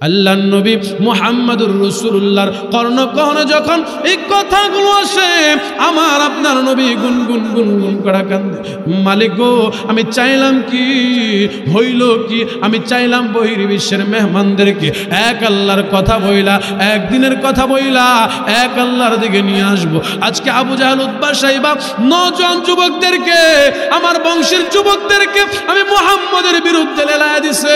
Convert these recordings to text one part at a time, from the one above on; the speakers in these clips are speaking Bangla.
আল্লাহর নবী মুহাম্মদুর রাসূলুল্লাহর কর্ণে যখন এই কথাগুলো আসে, আমার আপনার নবী গুনগুন গুনগুন করে কান্দে, মালিক গো আমি চাইলাম কি হইল কি, আমি চাইলাম বহির্বিশ্বের মেহমানদেরকে এক আল্লাহর কথা বইলা, একদিনের কথা বইলা এক আল্লাহর দিকে নিয়ে আসবো। আজকে আবু জাহেল উতবা সাইবা নওজোয়ান যুবকদেরকে, আমার বংশের যুবকদেরকে আমি মুহাম্মদের বিরুদ্ধে লেলায়া দিছে।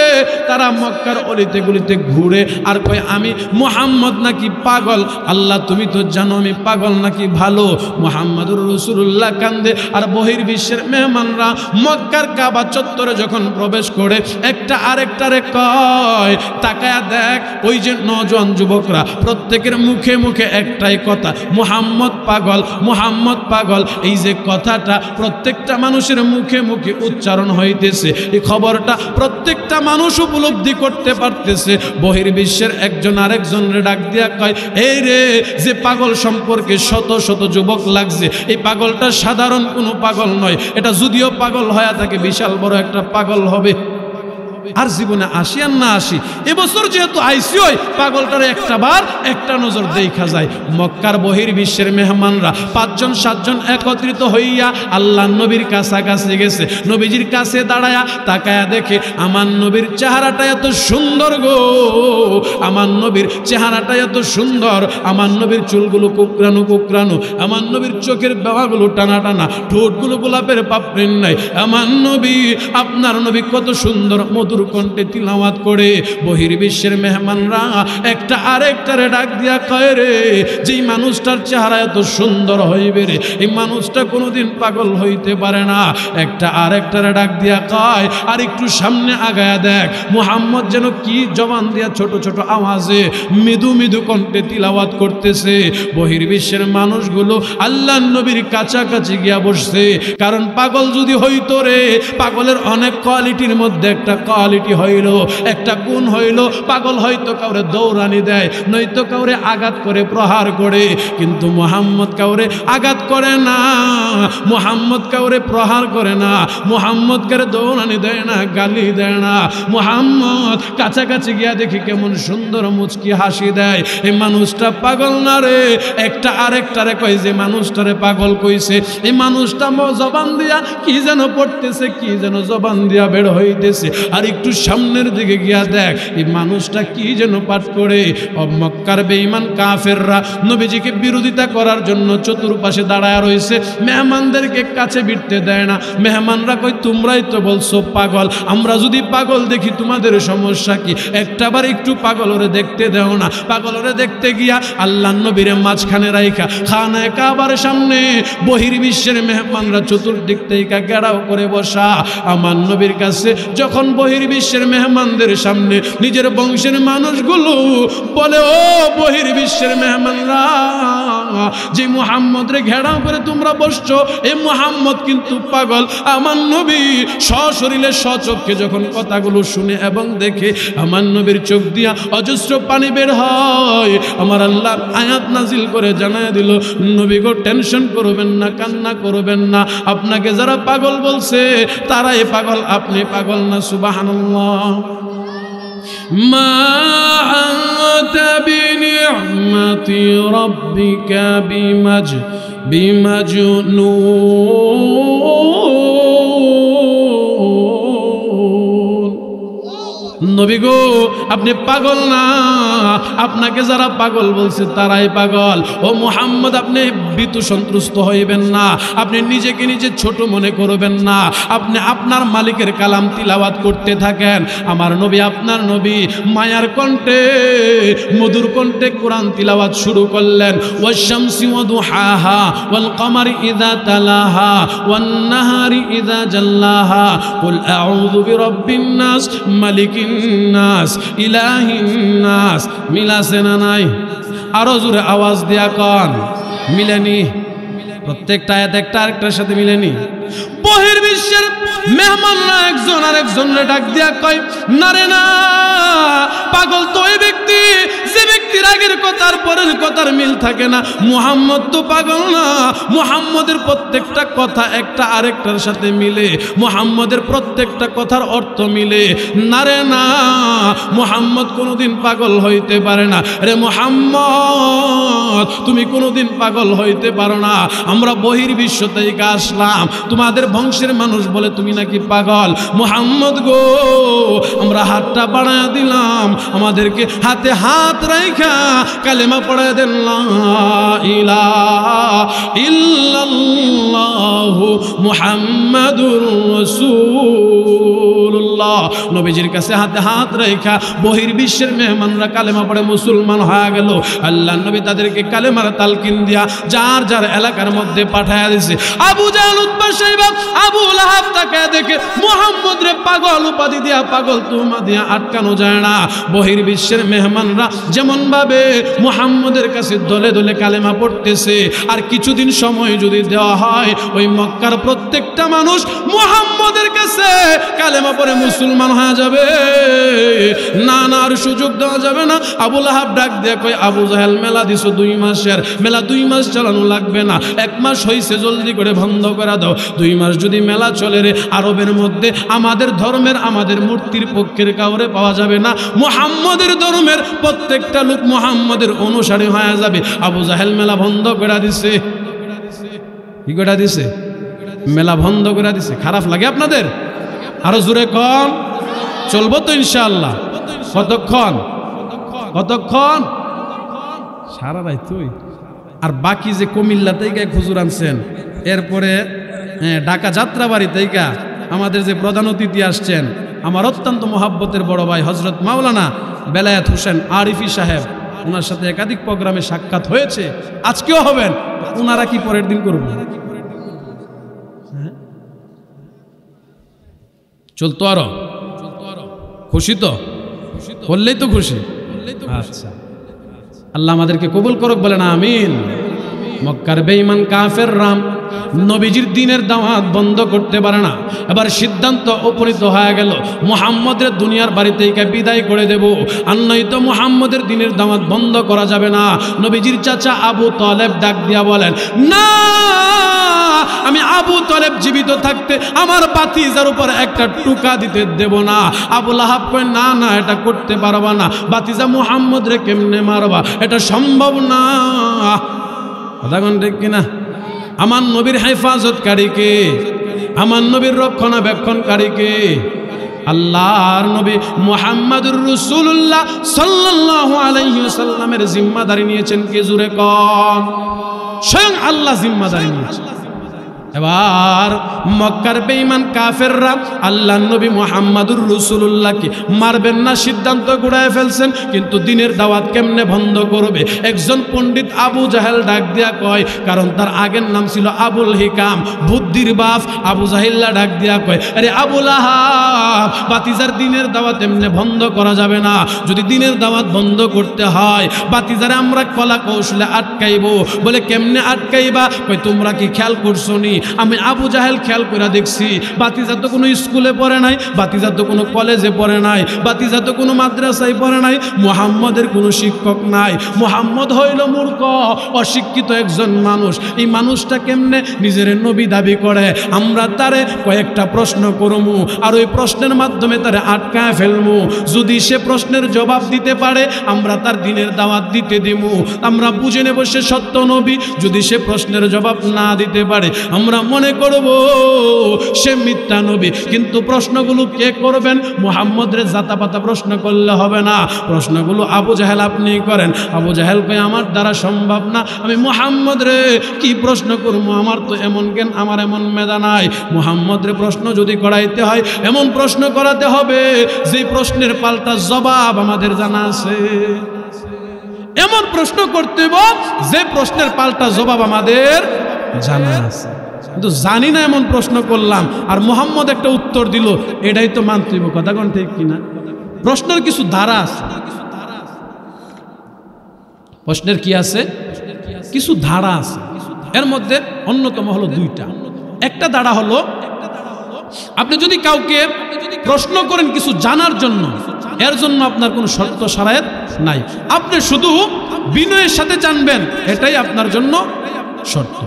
তারা মক্কার অলিতে গলিতে ঘুরে আর কয় আমি মুহাম্মদ নাকি পাগল। আল্লাহ তুমি তো জানো আমি পাগল নাকি ভালো। মুহাম্মদুর রাসূলুল্লাহ কান্দে আর বহির্বিশ্বের মেহমানরা মক্কার কাবা চত্বরে যখন প্রবেশ করে একটা আরেকটারে কয় তাকায়া দেখ, ওই যে নওজোয়ান যুবকরা প্রত্যেকের মুখে মুখে একটাই কথা, মুহাম্মদ পাগল, মুহাম্মদ পাগল। এই যে কথাটা প্রত্যেকটা মানুষের মুখে মুখে উচ্চারণ হইতেছে, এই খবরটা প্রত্যেকটা মানুষ উপলব্ধি করতে পারতেছে। বহির্বিশ্বের একজন আরেকজনের ডাক দিয়া কয়, এই রে যে পাগল সম্পর্কে শত শত যুবক লাগছে, এই পাগলটা সাধারণ কোনো পাগল নয়, এটা যদিও পাগল হয়ে থাকে বিশাল বড় একটা পাগল হবে। আর জীবনে আসি আর না আসি, এবছর যেহেতু আইসি হয় পাগলটার একটা বার একটা নজর দেখা যায়। মক্কার বহির্বিশ্বের মেহমানরা 5 জন 7 জন একত্রিত হইয়া আল্লাহ নবীর কাছাকাছি গেছে। নবীজির কাছে দাঁড়ায়া তাকায়া দেখে আমার নবীর চেহারাটা এত সুন্দর গো, আমার নবীর চেহারাটা এত সুন্দর, আমার নবীর চুলগুলো কুকরানো কুকরানো, আমার নবীর চোখের বাবাগুলো টানা টানা, ঠোঁটগুলো গোলাপের পাপড়ির নাই। আমার নবী, আপনার নবী কত সুন্দর মধুর কণ্ঠে তিলাওয়াত করে। বহির্বিশ্বের মেহমানরা একটা আরেকটারে ডাক দিয়া কয়, রে যেই মানুষটার চেহারা এত সুন্দর হইবে রে, এই মানুষটা কোনোদিন পাগল হইতে পারে না। একটা আরেকটারে ডাক দিয়া কয়, আর একটু সামনে আগায়া দেখ, মুহাম্মদ যেন কি জবান দিয়া ছোট ছোট আওয়াজে মৃদু মৃদু কণ্ঠে তিলাওয়াত করতেছে। বহির্বিশ্বের মানুষগুলো আল্লাহর নবীর কাছাকাছি গিয়া বসছে, কারণ পাগল যদি হইতো রে, পাগলের অনেক কোয়ালিটির মধ্যে একটা কোয়ালিটি হইল, একটা গুণ হইল, পাগল হয়তো কাউরে দৌড়ানি দেয়, নয়তো কাউরে আঘাত করে প্রহার করে, কিন্তু মুহাম্মদ কাউরে আঘাত করে না, মুহাম্মদ কাউরে প্রহার করে না, মুহাম্মদ কাউরে দৌড়ানি দেয় না, গালি দেয় না। মুহাম্মদ কাছাকাছি গিয়া দেখি কেমন সুন্দর মুচকি হাসি দেয়। এই মানুষটা পাগল না রে। একটা আরেকটারে কয়, যে মানুষটারে পাগল কইছে এই মানুষটা জবান দিয়া কি যেন পড়তেছে, কি যেন জবান দিয়া বের হইতেছে। আর একটু সামনের দিকে গিয়া দেখ, এই মানুষটা কি যেন পাঠ করে। মক্কার বেঈমান কাফেররা নবীজিকে বিরোধিতা করার জন্য চতুর্পাশে দাঁড়ায় রয়েছে, মেহমানদেরকে কাছে বিটতে দেয় না। মেহমানরা কই, তোমরাই তো বলছো পাগল, আমরা যদি পাগল দেখি তোমাদের সমস্যা কি? একটাবার একটু পাগল ওরে দেখতে দেও না। পাগল ওরে দেখতে গিয়া আল্লাহ নবীর মাঝখানে রাইখা খানায়ে কাবার সামনে বহির্বিশ্বের মেহমানরা চতুর্দিক থেকে ঘেরাও করে বসা। আমার নবীর কাছে যখন বহির্বিশ্বের মেহমানদের সামনে নিজের বংশের মানুষগুলো বলে, ও বহির্বিশ্বের মেহমানরা, যে মুহাম্মদ রে ঘেরাও করে তোমরা বসছো, এই মুহাম্মদ কিন্তু পাগল। আমার নবী সশরীরে সচক্ষে যখন কথাগুলো শুনে এবং দেখে, আমার নবীর চোখ দিয়া অজস্র পানি বের হয়। আমার আল্লাহ আয়াত নাজিল করে জানায় দিল, নবী গো টেনশন করবেন না, কান্না করবেন না, আপনাকে যারা পাগল বলছে তারাই পাগল, আপনি পাগল না। সুবহানাল্লাহ। মা আনতা বিনি'মাতি রাব্বিকা বিমাজনুন। নবী গো আপনি পাগল না, আপনাকে যারা পাগল বলছে তারাই পাগল। ও মুহাম্মদ আপনি ভীতু সন্ত্রস্ত হইবেন না, আপনি নিজেকে নিজে ছোট মনে করবেন না, আপনি আপনার মালিকের কালাম তিলাওয়াত করতে থাকেন। আমার নবী, আপনার নবী মায়ার কণ্ঠে মধুর কণ্ঠে কোরআন তিলাওয়াত শুরু করলেন। ওয়াশ-শামসি ওয়া দুহাহা ওয়াল কমারি ইযা তালাহা ওয়ান নাহারি ইযা জাল্লাহা কুল আউযু বিরাব্বিন নাস মালিকিন নাস ইলাহিন নাস। মিলাছে না নাই? আরো জোরে আওয়াজ দিয়া কন, মিলেনি? প্রত্যেকটা আয়াত একটা আরেকটার সাথে মিলেনি। বহির্বিশ্বের মেহমানরা একজন আরেকজনের ডাক দিয়া কয়, না রে না, পাগল তো ওই ব্যক্তি যে ব্যক্তি ব্যক্তির আগের কথার পরের কথার মিল থাকে না। মুহাম্মদ তো পাগল না, মুহাম্মদের প্রত্যেকটা কথা একটা আরেকটার সাথে মিলে, মুহাম্মদের প্রত্যেকটা কথার অর্থ মিলে। না রে না, মুহাম্মদ কোনোদিন পাগল হইতে পারে না। রে মুহাম্মদ, তুমি কোনোদিন পাগল হইতে পারো না। আমরা বহির্বিশ্ব থেকে আসলাম, তোমাদের বংশের মানুষ বলে তুমি নাকি পাগল। মুহাম্মদ গো, আমরা হাতটা বাড়ায় দিলাম, আমাদেরকে হাতে হাত রাইখা কালেমা পড়ায় দেন, লা ইলাহা ইল্লাল্লাহু মুহাম্মাদুর রাসূলুল্লাহ। নবীজির কাছে হাতে হাত রাইখা বহির্বিশ্বের মেহমানরা কালেমা পড়ে মুসলমান হয়ে গেল। আল্লাহর নবী তাদেরকে কালেমার তালকিন দিয়া যার যার এলাকার মধ্যে পাঠায়া দিয়েছে। আবু জাহল, উতবা, শাইবা, আবু লাহাব তাকে দেখে মুহাম্মদ রে পাগল উপাধি দিয়া, পাগল তুমা দিয়া আটকানো যায় না। বহির্বিশ্বের মেহমানরা যেমন ভাবে মুহাম্মদের কাছে দলে দলে কালেমা পড়তেছে, আর কিছুদিন সময় যদি দেওয়া হয় ওই মক্কার প্রত্যেকটা মানুষ মুহাম্মদের কাছে কালেমা পড়ে মুসলমান হয়ে যাবে। না না, আর সুযোগ দেওয়া যাবে না। আবু লাহাব ডাক দিয়ে কয়, আবু জাহেল মেলা দিছো 2 মাসের, মেলা 2 মাস চালানো লাগবে না, 1 মাস হইছে, জলদি করে বন্ধ করে দাও। 2 মাস যদি মেলা চলে রে, আরবের মধ্যে আমাদের ধর্মের, আমাদের মূর্তির পক্ষের কাউরে পাওয়া যাবে না। মুহাম্মদের ধর্মের প্রত্যেকটা লোক মুহাম্মদের অনুসারী হয়ে যাবে। আবু জাহেল মেলা বন্ধ করে দিছে। কি করে দিছে? মেলা বন্ধ করে দিছে। খারাপ লাগে আপনাদের? আরো জোরে কন। চলবো তো ইনশাআল্লাহ। কতক্ষণ? কতক্ষণ? সারা রাত তুই। আর বাকি যে কুমিল্লা থেকে হুজুর আনছেন, এরপরে ঢাকা যাত্রাবাড়ি থেকে আমাদের যে প্রধান অতিথি আসছেন, আমার অত্যন্ত মহাব্বতের বড় ভাই হযরত মাওলানা বেলায়েত হোসেন আরিফি সাহেব, ওনার সাথে একাধিক প্রোগ্রামে সাক্ষাৎ হয়েছে, আজকেও হবেন। ওনারা কি পরের দিন করবেন? চলতো আরো? খুশি তো? বললেই তো খুশি। আচ্ছা, আল্লাহ আমাদেরকে কবুল করুক, বলেন আমিন। মক্কার বেঈমান কাফের রাম নবীজির দ্বীনের দাওয়াত বন্ধ করতে পারে না। এবার সিদ্ধান্ত উপনীত হয়ে গেল, মুহাম্মদের দুনিয়ার বাড়ি থেকে বিদায় করে দেব, আর নয়তো মুহাম্মদের দ্বীনের দাওয়াত বন্ধ করা যাবে না। নবীজির চাচা আবু তালেব ডাক দিয়া বলেন, না, আমি আবু তালেব জীবিত থাকতে আমার ভাতিজার উপর একটা টুকা দিতে দেব না। আবু লাহাব কয়, না না, এটা করতে পারবা না, ভাতিজা মুহাম্মদ রে কেমনে মারবা, এটা সম্ভব না। কথা কোন ঠিক কিনা? আমার নবীর হেফাজতকারী কে? আমার নবীর রক্ষণাবেক্ষণকারী কে? আল্লাহর নবী মুহাম্মাদুর রাসূলুল্লাহ সাল্লাল্লাহু আলাইহি ওয়াসাল্লামের জিম্মাদারি নিয়েছেন কে? জোরে কন। স্বয়ং আল্লাহ জিম্মাদারি নিয়েছেন। এবার মক্কার বেঈমান কাফেররা আল্লাহর নবী মুহাম্মাদুর রাসূলুল্লাহকে মারবেন না সিদ্ধান্ত গুড়ায় ফেলছেন, কিন্তু দ্বীনের দাওয়াত কেমনে বন্ধ করবে? একজন পণ্ডিত আবু জাহেল ডাক দিয়া কয়, কারণ তার আগের নাম ছিল আবুল হিকাম, বুদ্ধির বাপ। আবু জাহিল্লা ডাক দিয়া কয়, আরে আবু লাহাব, বাতিজার দ্বীনের দাওয়াত এমনে বন্ধ করা যাবে না। যদি দ্বীনের দাওয়াত বন্ধ করতে হয়, বাতিজারে আমরা কলা কৌশলে আটকাইবো। বলে কেমনে আটকাইবা? কয়, তোমরা কি খেয়াল করছো নি? আমি আবু জাহেল খেয়াল করে দেখছি, বাতিজা তো কোনো স্কুলে পড়ে নাই, বাতিজা তো কোনো কলেজে পড়ে নাই, বাতিজা তো কোনো মাদ্রাসায় পড়ে নাই, মুহাম্মদের কোনো শিক্ষক নাই। মুহাম্মদ হইল মূর্খ, অশিক্ষিত একজন মানুষ। এই মানুষটা কেমনে নিজের নবী দাবি করে? আমরা তারে কয়েকটা প্রশ্ন করমু, আর ওই প্রশ্নের মাধ্যমে তারে আটকায় ফেলমু। যদি সে প্রশ্নের জবাব দিতে পারে, আমরা তার দ্বীনের দাওয়াত দিতে দিমু, আমরা বুঝে নেব সে সত্য নবী। যদি সে প্রশ্নের জবাব না দিতে পারে, আমরা মনে করব সে মিথ্যা নবী। কিন্তু প্রশ্নগুলো কে করবেন? মুহাম্মদ রে জাতাপাতা প্রশ্ন করলে হবে না, প্রশ্নগুলো আবু জাহেল আপনি করেন। আবু জাহেল কয়, আমার দ্বারা সম্ভব না, আমি মুহাম্মদ রে কি প্রশ্ন করবো? আমার তো এমন জ্ঞান, আমার এমন মেধা নাই। মুহাম্মদ রে প্রশ্ন যদি করাইতে হয়, এমন প্রশ্ন করাতে হবে যে প্রশ্নের পাল্টা জবাব আমাদের জানা আছে। এমন প্রশ্ন করতে হবে যে প্রশ্নের পাল্টা জবাব আমাদের জানা আছে। কিন্তু জানি না এমন প্রশ্ন করলাম, আর মুহাম্মদ একটা উত্তর দিল, এটাই তো মানতে হবে। কথা কোন ঠিক কিনা? প্রশ্নের কিছু ধারা আছে। প্রশ্নের কি আছে? কিছু ধারা আছে। এর মধ্যে অন্যতম হলো 2টা। একটা ধারা হলো, আপনি যদি কাউকে প্রশ্ন করেন কিছু জানার জন্য, এর জন্য আপনার কোনো শর্ত শারায়েত নাই, আপনি শুধু বিনয়ের সাথে জানবেন, এটাই আপনার জন্য শর্ত।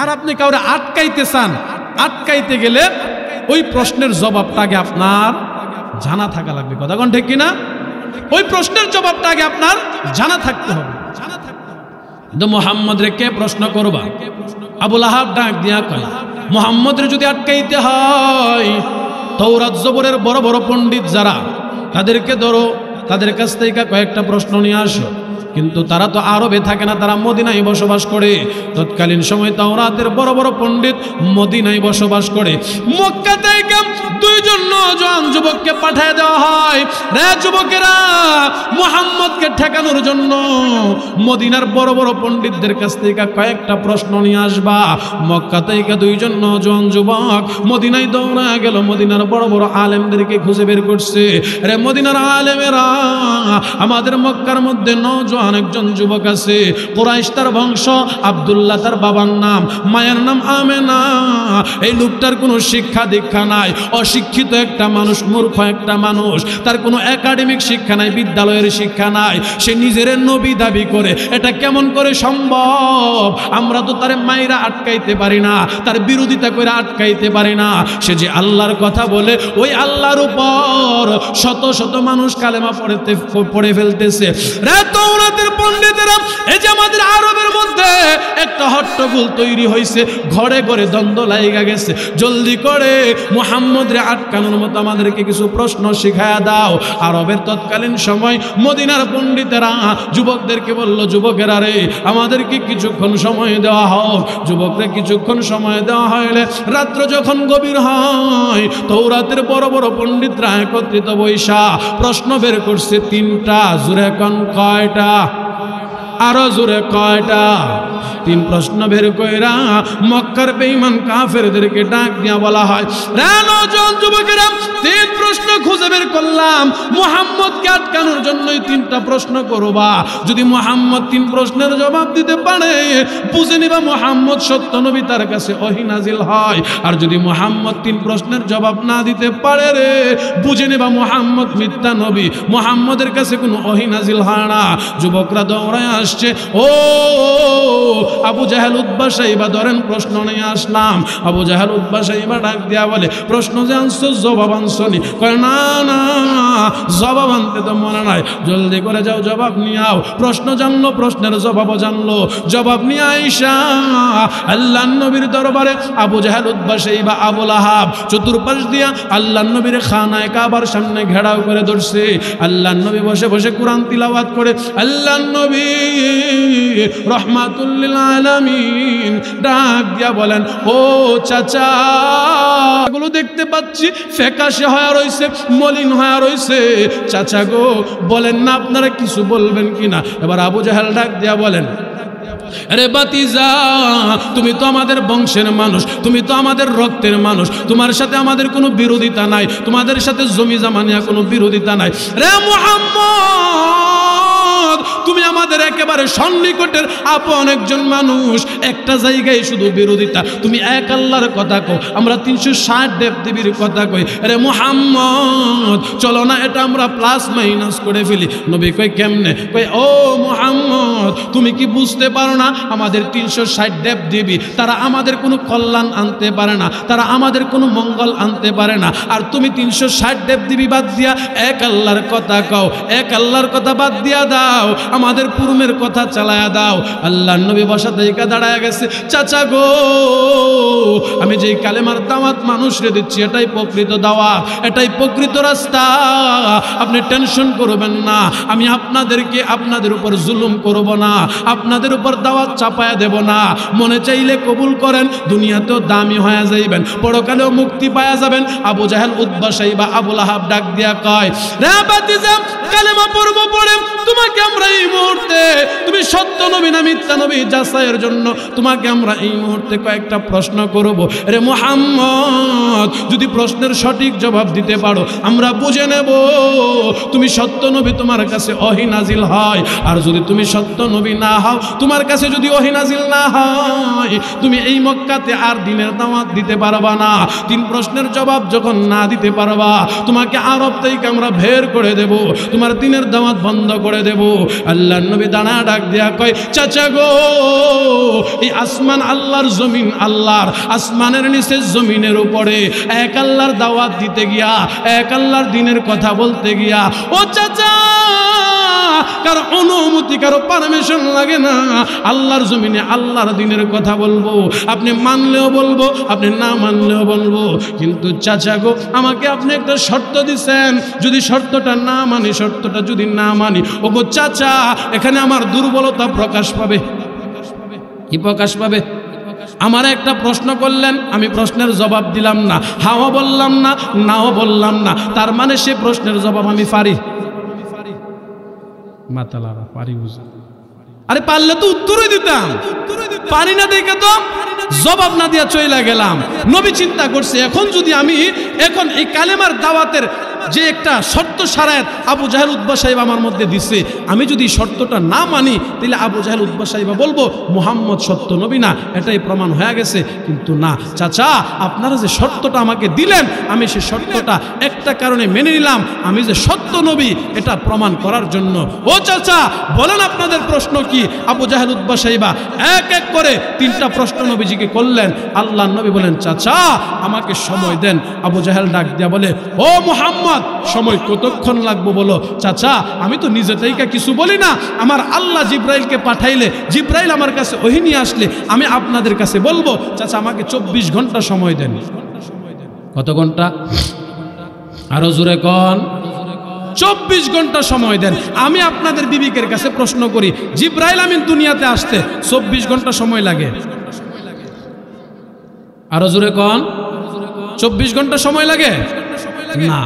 আর আপনি কাউরে আটকাইতে চান, আটকাইতে গেলে ওই প্রশ্নের জবাবটা আগে আপনার জানা থাকা লাগবে। কথা কোন ঠিক কিনা? ওই প্রশ্নের জবাবটা আগে আপনার জানা থাকতে হবে। কিন্তু মুহাম্মদ রে কে প্রশ্ন করবা? আবু লাহাব ডাক দিয়া কয়, মুহাম্মদ রে যদি আটকাইতে হয় তাওরাত জবরের বড় বড় পণ্ডিত যারা, তাদেরকে ধরো, তাদের কাছ থেকে কয়েকটা প্রশ্ন নিয়ে আসো। কিন্তু তারা তো আরবে থাকে না, তারা মদিনায় বসবাস করে। তৎকালীন সময় তাওরাতের বড় বড় পণ্ডিত মদিনায় বসবাস করে। মক্কা থেকে দুইজন নওজোয়ান যুবককে পাঠিয়ে দেওয়া হয়, রে যুবকেরা, মুহাম্মদকে ঠেকানোর জন্য মদিনার বড় বড় পণ্ডিতদের কাছ থেকে কয়েকটা প্রশ্ন নিয়ে আসবা। মক্কা থেকে দুইজন নওজোয়ান যুবক মদিনায় দৌড়া গেল, মদিনার বড় বড় আলেমদেরকে খুঁজে বের করছে। রে মদিনার আলেমেরা, আমাদের মক্কার মধ্যে নওজোয়ান একজন যুবক আছে, কুরাইশ তার বংশ, আব্দুল্লাহ তার বাবার নাম, মায়ের নাম আমেনা। এই লোকটার কোনো শিক্ষা দীক্ষা নাই, অশিক্ষিত একটা মানুষ, মূর্খ একটা মানুষ, তার কোনো একাডেমিক শিক্ষা নাই, বিদ্যালয়ের শিক্ষা নাই। সে নিজের নবী দাবি করে, এটা কেমন করে সম্ভব? আমরা তো তার মাইরা আটকাইতে পারি না, তার বিরোধিতা করে আটকাইতে পারি না। সে যে আল্লাহর কথা বলে, ওই আল্লাহর উপর শত শত মানুষ কালেমা পড়ে ফেলতেছে। পণ্ডিতেরা, এই যে আমাদের আরবের মধ্যে একটা হট্টগোল তৈরি হয়েছে, ঘরে ঘরে দ্বন্দ্ব লাগা গেছে, জলদি করে মুহাম্মদ রে আটকানোর মতো আমাদেরকে কিছু প্রশ্ন শিখায়া দাও। আরবের তৎকালীন সময় মদিনার পণ্ডিতেরা যুবকদেরকে বলল, যুবকেরা রে, আমাদেরকে কিছুক্ষণ সময় দেওয়া হোক। যুবকরা কিছুক্ষণ সময় দেওয়া হইলে রাত্র যখন গভীর হয়, তাওরাতের বড় বড় পণ্ডিতরা একত্রিত বৈশা প্রশ্ন বের করছে তিনটা। জোরে কোন কয়টা? আরো জোরে কয়টা? তিন প্রশ্ন বের কইরা মক্কার বেঈমান কাফেরদেরকে ডাক দিয়া বলা হয়, রে নওজোয়ান যুবকেরা, তিন প্রশ্ন খুঁজে বের করলাম, মুহাম্মদকে আটকানোর জন্যই তিনটা প্রশ্ন করবা। যদি মুহাম্মদ তিন প্রশ্নের জবাব দিতে পারে, বুঝে নিবা মুহাম্মদ সত্য নবী, তার কাছে ওহী নাজিল হয়। আর যদি মুহাম্মদ তিন প্রশ্নের জবাব না দিতে পারে রে, বুঝে নিবা মুহাম্মদ মিথ্যা নবী, মুহাম্মদের কাছে কোনো ওহী নাজিল হয় না। যুবকরা দৌড়ায় আসছে, ও আবু জাহেল উতবা সাইবা, ধরেন প্রশ্ন নিয়ে আসলাম। আবু জাহেল উতবা সাইবা ডাক দিয়া বলে, প্রশ্ন যে আনছো জবাব আনছনি? কয় না না, জবাব আনতে তো মনে নাই, জলদি করে যাও জবাব নিয়ে আও। প্রশ্ন জানলো, প্রশ্নের জবাবও জানলো, জবাব নিয়ে আইসা আল্লাহর নবীর দরবারে আবু জাহেল উতবা সাইবা আবু লাহাব চতুর্পাশ দিয়া আল্লাহর নবীর খানায় কাবার সামনে ঘেরাও করে ধরছে। আল্লাহর নবী বসে বসে কোরআন তিলাওয়াত করে। আল্লাহর নবী রহমাতুল লিল আলামিন ডাক দিয়া বলেন, ও চাচা, এগুলো দেখতে পাচ্ছি ফ্যাকাশে হয়ে রইছে, মলিন হয়ে রইছে, চাচা গো বলেন না আপনারা কিছু বলবেন কিনা? এবার আবু জাহেল ডাক দিয়া বলেন, আরে বাতিজা, তুমি তো আমাদের বংশের মানুষ, তুমি তো আমাদের রক্তের মানুষ, তোমার সাথে আমাদের কোনো বিরোধিতা নাই, তোমাদের সাথে জমি জমা নিয়ে কোনো বিরোধিতা নাই। রে মুহাম্মদ, তুমি আমাদের একেবারে সন্নিকটের আপন একজন মানুষ, একটা জায়গায় শুধু বিরোধিতা, তুমি এক আল্লাহর কথা কও, আমরা 360 দেবদেবীর কথা কই। আরে মুহাম্মদ, চলো না এটা আমরা প্লাস মাইনাস করে ফেলি। নবী কই কেমনে? কই, ও মুহাম্মদ, তুমি কি বুঝতে পারো না, আমাদের 360 দেবদেবী, তারা আমাদের কোনো কল্যাণ আনতে পারে না, তারা আমাদের কোনো মঙ্গল আনতে পারে না। আর তুমি 360 দেবদেবী বাদ দিয়া এক আল্লাহর কথা কও, এক আল্লাহর কথা বাদ দিয়া দাও, আমাদের পূর্বের কথা চালায়া দাও। আল্লাহর নবী বসা থেকে দাঁড়ায় গেছে, চাচা গো, আমি যেই কালেমার দাওয়াত মানুষরে দিচ্ছি, এটাই প্রকৃত দাওয়াত, এটাই প্রকৃত রাস্তা, আপনি টেনশন করবেন না, আমি আপনাদেরকে আপনাদের উপর জুলুম করব না, আপনাদের উপর দাওয়াত চাপায়া দেব না। মনে চাইলে কবুল করেন, দুনিয়াতেও দামি হয়ে যাইবেন, পরকালেও মুক্তি পাওয়া যাবেন। আবু জাহেল উতবা সাইবা আবু লাহাব ডাক দিয়া কয়, রে বাতিজা, কালেমা পড়ব পড়ে তুমি তোমাকে আমরা এই মুহূর্তে তুমি সত্য নবী না মিথ্যা নবী যাচাইয়ের জন্য তোমাকে আমরা এই মুহূর্তে কয়েকটা প্রশ্ন করব। রে মুহাম্মদ, যদি প্রশ্নের সঠিক জবাব দিতে পারো আমরা বুঝে নেব তুমি সত্য নবী, তোমার কাছে ওহী নাজিল হয়। আর যদি তুমি সত্য নবী না হও, তোমার কাছে যদি ওহী নাজিল না হয়, তুমি এই মক্কাতে আর দ্বীনের দাওয়াত দিতে পারবা না। 3 প্রশ্নের জবাব যখন না দিতে পারবা, তোমাকে আরব থেকে আমরা বের করে দেব, তোমার দ্বীনের দাওয়াত বন্ধ করে দেব। আল্লাহর নবী দানা ডাক দেয়া কয়, চাচা গো, এই আসমান আল্লাহর, জমিন আল্লাহর, আসমানের নিচে জমিনের উপরে এক আল্লাহর দাওয়াত দিতে গিয়া, এক আল্লাহর দ্বীনের কথা বলতে গিয়া, ও চাচা, কারো অনুমতি, কারো পারমিশন লাগে না। আল্লাহর জমিনে আল্লাহর দ্বীনের কথা বলবো, আপনি মানলেও বলবো, আপনি না মানলেও বলবো। কিন্তু চাচা গো, আমাকে আপনি একটা শর্ত দিছেন, যদি শর্তটা না মানি, শর্তটা যদি না মানি, ও গো চাচা, এখানে আমার দুর্বলতা প্রকাশ পাবে। কি প্রকাশ পাবে? আমার একটা প্রশ্ন করলেন, আমি প্রশ্নের জবাব দিলাম না, হাও বললাম না, নাও বললাম না, তার মানে সে প্রশ্নের জবাব আমি পারি? মাতালারা পারি বুঝা? আরে পারলে তো উত্তরই দিতাম, পারি না দেখে তো জবাব না দিয়া চলে গেলাম। নবী চিন্তা করছে, এখন যদি আমি এখন এই কালেমার দাওয়াতের যে একটা শর্ত সারায়াত আবু জাহেল উতবা সাহেব আমার মধ্যে দিছে, আমি যদি শর্তটা না মানি, তাহলে আবু জাহেল উতবা সাহেব বলবো মুহাম্মদ সত্য নবী না, এটাই প্রমাণ হয়ে গেছে। কিন্তু না চাচা, আপনারা যে শর্তটা আমাকে দিলেন, আমি সে শর্তটা একটা কারণে মেনে নিলাম, আমি যে সত্য নবী এটা প্রমাণ করার জন্য। ও চাচা, বলেন আপনাদের প্রশ্ন কি? আবু জাহেল উতবা সাহেবা এক এক করে 3টা প্রশ্ন নবীজিকে করলেন। আল্লাহর নবী বলেন, চাচা আমাকে সময় দেন। আবু জাহেল ডাক দিয়া বলে, ও মুহাম্মদ, সময় কতক্ষণ লাগবে বলো? চাচা, আমি তো নিজে থেকে কিছু বলি না, আমার আল্লাহ জিব্রাইলকে পাঠাইলে, জিব্রাইল আমার কাছে ওহী নিয়ে আসলে আমি আপনাদের কাছে বলবো। চাচা আমাকে 24 ঘন্টা সময় দেন। কত ঘন্টা? আরো জোরে কোন? 24 ঘন্টা সময় দেন। আমি আপনাদের বিবেকের কাছে প্রশ্ন করি, জিব্রাইল আমিন দুনিয়াতে আসতে 24 ঘন্টা সময় লাগে? আরো জোরে কোন? 24 ঘন্টা সময় লাগে না।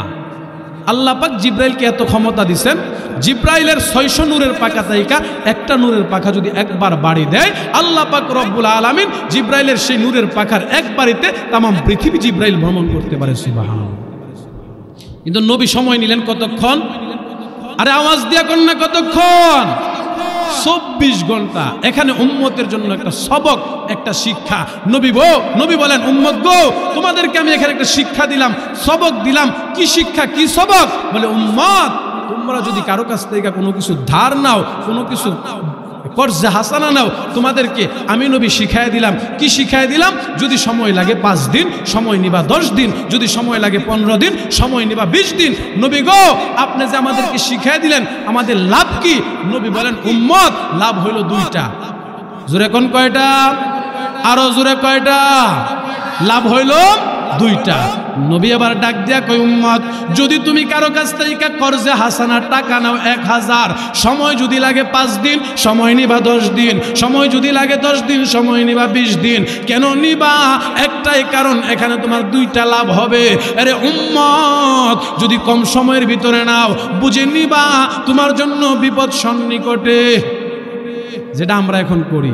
আল্লাহ পাক জিব্রাইলকে এত ক্ষমতা দিছেন, জিব্রাইলের 600 নূরের পাখা থেকে একটা নূরের পাখা যদি একবার বাড়ি দেয়, আল্লাহ পাক রব্বুল আলামিন জিব্রাইলের সেই নূরের পাখার এক বাড়িতে তাম পৃথিবী জিব্রাইল ভ্রমণ করতে পারে। সুবহানাল্লাহ। কিন্তু নবী সময় নিলেন কতক্ষণ? আরে আওয়াজ দিয়া কোন না, কতক্ষণ? 24 ঘন্টা। এখানে উম্মতের জন্য একটা সবক, একটা শিক্ষা। নবী বলেন, উম্মত গো, তোমাদেরকে আমি এখানে একটা শিক্ষা দিলাম, সবক দিলাম। কি শিক্ষা, কি সবক? বলে, উম্মত, তোমরা যদি কারো কাছ থেকে কোনো কিছু ধার নাও, কোনো কিছু কর্জে হাসানা নাও, তোমাদেরকে আমি নবী শিখাই দিলাম। কি শিখাই দিলাম? যদি সময় লাগে 5 দিন, সময় নিবা 10 দিন, যদি সময় লাগে 15 দিন, সময় নিবা 20 দিন। নবী গো, আপনি যে আমাদেরকে শিখাই দিলেন, আমাদের লাভ কি? নবী বলেন, উম্মত, লাভ হইল 2টা। জোরে কোন কয়টা? আরো জোরে কয়টা? লাভ হইল 2টা। নবী আবার ডাক দিয়া কয়, উম্মত, যদি তুমি কারো কাছ থেকে কর্জে হাসানা টাকা নাও 1000, সময় যদি লাগে 5 দিন, সময় নিবা 10 দিন, সময় যদি লাগে 10 দিন, সময় নিবা 20 দিন। কেন নিবা? একটাই কারণ, এখানে তোমার 2টা লাভ হবে। আরে উম্মত, যদি কম সময়ের ভিতরে নাও, বুঝে নিবা তোমার জন্য বিপদ সন্নিকটে। যেটা আমরা এখন করি,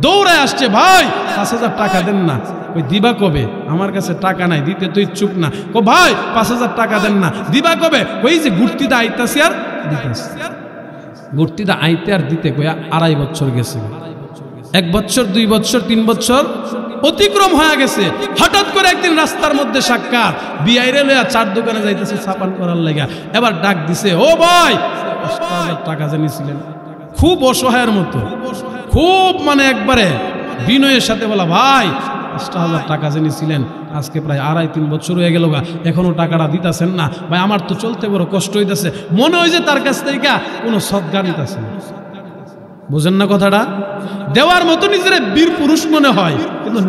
দৌড়ে আসছে, ভাই 5000 টাকা দেন না। ওই দিবা কবে? আমার কাছে টাকা নাই, দিতে তো ইচ্ছুক না। ও ভাই 5000 টাকা দেন না, দিবা কবে? ওই যে ঘুরতিটা আইতাছি আর দিতেছি, ঘুরতিটা আইতে আর দিতে কই 2.5 বছর গেছে, 1 বছর, 2 বছর, 3 বছর অতিক্রম হয়ে গেছে। হঠাৎ করে একদিন রাস্তার মধ্যে সাক্ষাৎ, বিআইরে লইয়া 4 দোকানে যাইতেছে সাপান করার লাগা। এবার ডাক দিছে, ও ভাই 5000 টাকা জানিয়েছিলেন। খুব অসহায়ের মতো, খুব মানে একবারে বিনয়ের সাথে বলা, ভাই 5000 টাকা জেনেছিলেন, আজকে প্রায় 2.5-3 বছর হয়ে গেল, এখনো টাকাটা দিতেছেন না। ভাই আমার তো চলতে বড় কষ্ট হইতেছে। মনে হয় যে তার কাছ থেকে কোনো সদকা নিতেছে। বুঝেন না কথাটা? দেওয়ার মতো নিজের বীর পুরুষ মনে হয়, কিন্তু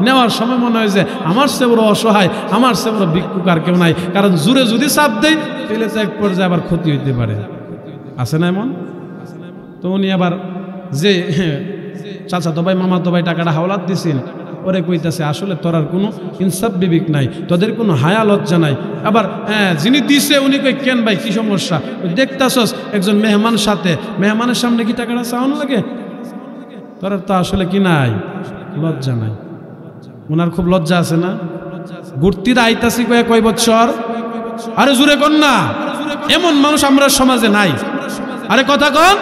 নেওয়ার সময় মনে হয় যে আমার সে বড় অসহায়, আমার সে বড় ভিক্ষুক আর কেউ নাই। কারণ জুড়ে যদি চাপ দেয়, তাহলে তো এক পর্যায়ে আবার ক্ষতি হইতে পারে। আছে না এমন? তো উনি আবার যে চাচা তো ভাই, মামা তো ভাই টাকাটা হাওলাত দিছেন, ওরে কইতাছে আসলে তোর আর কোনো ইনসাফ বিবেক নাই, তোদের কোনো হায়া লজ্জা নাই। আবার যিনি দিছে উনি কই কেন ভাই কি সমস্যা, দেখতাছস একজন মেহমান সাথে, মেহমানের সামনে কি টাকাটা চাওয়ানো লাগে? তোর তো আসলে কি নাই, লজ্জা নাই। ওনার খুব লজ্জা আছে না? ঘুরতির আইতাছি কয় বছর, আরে জুড়ে কর না। এমন মানুষ আমরা সমাজে নাই। আরে কথা কন,